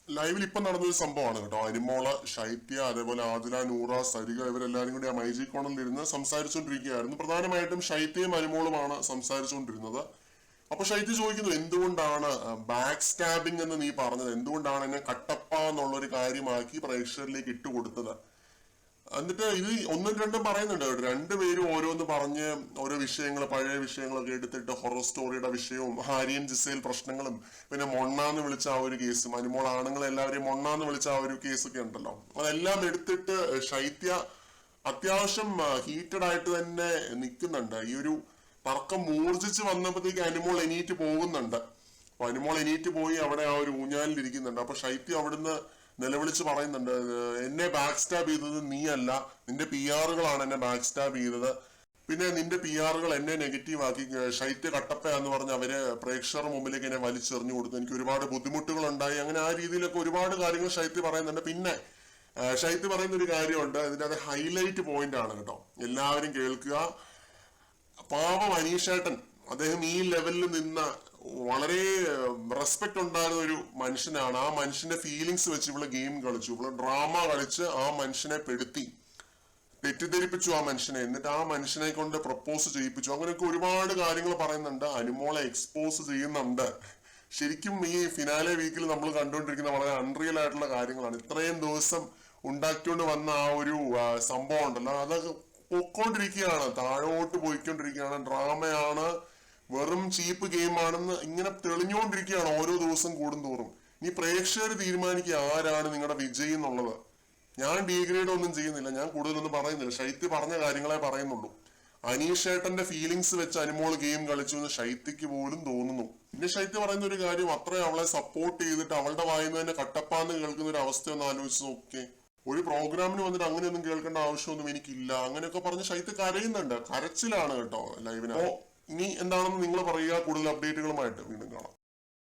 ലൈവിൽ ഇപ്പൊ നടന്നൊരു സംഭവമാണ് കേട്ടോ. അനിമോള, ശൈത്യ, അതേപോലെ ആദില, നൂറ, സരിക ഇവരെല്ലാരും കൂടി ആ മൈജി കോണിൽ ഇരുന്ന് സംസാരിച്ചുകൊണ്ടിരിക്കുകയായിരുന്നു. പ്രധാനമായിട്ടും ശൈത്യയും അനിമോളുമാണ് സംസാരിച്ചുകൊണ്ടിരുന്നത്. അപ്പൊ ശൈത്യ ചോദിക്കുന്നു, എന്തുകൊണ്ടാണ് ബാക്ക് സ്റ്റാബിംഗ് എന്ന് നീ പറഞ്ഞത്, എന്തുകൊണ്ടാണ് എന്നെ കട്ടപ്പ എന്നുള്ളൊരു കാര്യമാക്കി പ്രേക്ഷകരിലേക്ക് ഇട്ടുകൊടുത്തത്? എന്നിട്ട് ഇത് ഒന്നും രണ്ടും പറയുന്നുണ്ട്. രണ്ടുപേരും ഓരോന്ന് പറഞ്ഞ് ഓരോ വിഷയങ്ങൾ, പഴയ വിഷയങ്ങളൊക്കെ എടുത്തിട്ട് ഹൊറർ സ്റ്റോറിയുടെ വിഷയവും ഹാരിയൻ ജിസേൽ പ്രശ്നങ്ങളും പിന്നെ മൊണ്ണാന്ന് വിളിച്ച ആ ഒരു കേസും, അനുമോൾ ആണുങ്ങളെ എല്ലാവരെയും മൊണ്ണാന്ന് വിളിച്ച ആ ഒരു കേസൊക്കെ ഉണ്ടല്ലോ, അതെല്ലാം എടുത്തിട്ട് ശൈത്യ അത്യാവശ്യം ഹീറ്റഡ് ആയിട്ട് തന്നെ നിൽക്കുന്നുണ്ട്. ഈ ഒരു തർക്കം മൂർജിച്ച് വന്നപ്പോഴത്തേക്ക് അനുമോൾ എണീറ്റ് പോകുന്നുണ്ട്. അപ്പൊ അനുമോൾ എണീറ്റ് പോയി അവിടെ ആ ഒരു ഊഞ്ഞാലിൽ ഇരിക്കുന്നുണ്ട്. അപ്പൊ ശൈത്യം അവിടുന്ന് നിലവിളിച്ച് പറയുന്നുണ്ട്, എന്നെ ബാക്ക് സ്റ്റാബ് ചെയ്തത് നീയല്ല, നിന്റെ പി ആറുകളാണ് എന്നെ ബാക്ക് സ്റ്റാബ് ചെയ്തത്. പിന്നെ നിന്റെ പി ആറുകൾ എന്നെ നെഗറ്റീവ് ആക്കി, ശൈത്യ കട്ടപ്പ എന്ന് പറഞ്ഞ് അവര് പ്രേക്ഷകരുടെ മുമ്പിലേക്ക് എന്നെ വലിച്ചെറിഞ്ഞു കൊടുത്തു, എനിക്ക് ഒരുപാട് ബുദ്ധിമുട്ടുകൾ ഉണ്ടായി. അങ്ങനെ ആ രീതിയിലൊക്കെ ഒരുപാട് കാര്യങ്ങൾ ശൈത്യ പറയുന്നുണ്ട്. പിന്നെ ശൈത്യ പറയുന്ന ഒരു കാര്യമുണ്ട്, ഇതിന്റെ അത് ഹൈലൈറ്റ് പോയിന്റ് ആണ് കേട്ടോ, എല്ലാവരും കേൾക്കുക. പാവം അനീഷേട്ടൻ, അദ്ദേഹം ഈ ലെവലിൽ നിന്ന വളരെ റെസ്പെക്ട് ഉണ്ടായിരുന്ന ഒരു മനുഷ്യനാണ്. ആ മനുഷ്യന്റെ ഫീലിങ്സ് വെച്ച് ഇവള് ഗെയിം കളിച്ചു, ഇവള് ഡ്രാമ കളിച്ച് ആ മനുഷ്യനെ പെടുത്തി, തെറ്റിദ്ധരിപ്പിച്ചു ആ മനുഷ്യനെ. എന്നിട്ട് ആ മനുഷ്യനെ കൊണ്ട് പ്രപ്പോസ് ചെയ്യിപ്പിച്ചു. അങ്ങനെയൊക്കെ ഒരുപാട് കാര്യങ്ങൾ പറയുന്നുണ്ട്. അനുമോളെ എക്സ്പോസ് ചെയ്യുന്നുണ്ട്. ശരിക്കും ഈ ഫിനാലെ വീക്കിൽ നമ്മൾ കണ്ടുകൊണ്ടിരിക്കുന്ന വളരെ അൺറിയൽ ആയിട്ടുള്ള കാര്യങ്ങളാണ്. ഇത്രയും ദിവസം ഉണ്ടാക്കിക്കൊണ്ട് വന്ന ആ ഒരു സംഭവം ഉണ്ടല്ലോ, അതൊക്കെ പൊക്കോണ്ടിരിക്കുകയാണ്, താഴോട്ട് പോയിക്കൊണ്ടിരിക്കുകയാണ്. ഡ്രാമയാണ്, വെറും ചീപ്പ് ഗെയിം ആണെന്ന് ഇങ്ങനെ തെളിഞ്ഞുകൊണ്ടിരിക്കുകയാണ് ഓരോ ദിവസം കൂടുന്തോറും. ഇനി പ്രേക്ഷകർ തീരുമാനിക്കുക ആരാണ് നിങ്ങളുടെ വിജയി എന്നുള്ളത്. ഞാൻ ഡീഗ്രേഡ് ഒന്നും ചെയ്യുന്നില്ല, ഞാൻ കൂടുതലൊന്നും പറയുന്നില്ല, ശൈത്യ പറഞ്ഞ കാര്യങ്ങളെ പറയുന്നുള്ളൂ. അനീഷേട്ടന്റെ ഫീലിങ്സ് വെച്ച് അനുമോൾ ഗെയിം കളിച്ചു എന്ന് ശൈത്യക്ക് പോലും തോന്നുന്നു. പിന്നെ ശൈത്യ പറയുന്ന ഒരു കാര്യം, അത്രയും അവളെ സപ്പോർട്ട് ചെയ്തിട്ട് അവളുടെ വായിന്ന് തന്നെ കട്ടപ്പാന്ന് കേൾക്കുന്ന ഒരു അവസ്ഥ ഒന്ന് ആലോചിച്ച് നോക്കേ. ഒരു പ്രോഗ്രാമിന് വന്നിട്ട് അങ്ങനെയൊന്നും കേൾക്കേണ്ട ആവശ്യമൊന്നും എനിക്കില്ല, അങ്ങനെയൊക്കെ പറഞ്ഞ് ശൈത്യ കരയുന്നുണ്ട്. കരച്ചിലാണ് കേട്ടോ ലൈവിന്. അപ്പോ ഇനി എന്താണെന്ന് നിങ്ങൾ പറയുക. കൂടുതൽ അപ്ഡേറ്റുകളുമായിട്ട് വീണ്ടും കാണാം.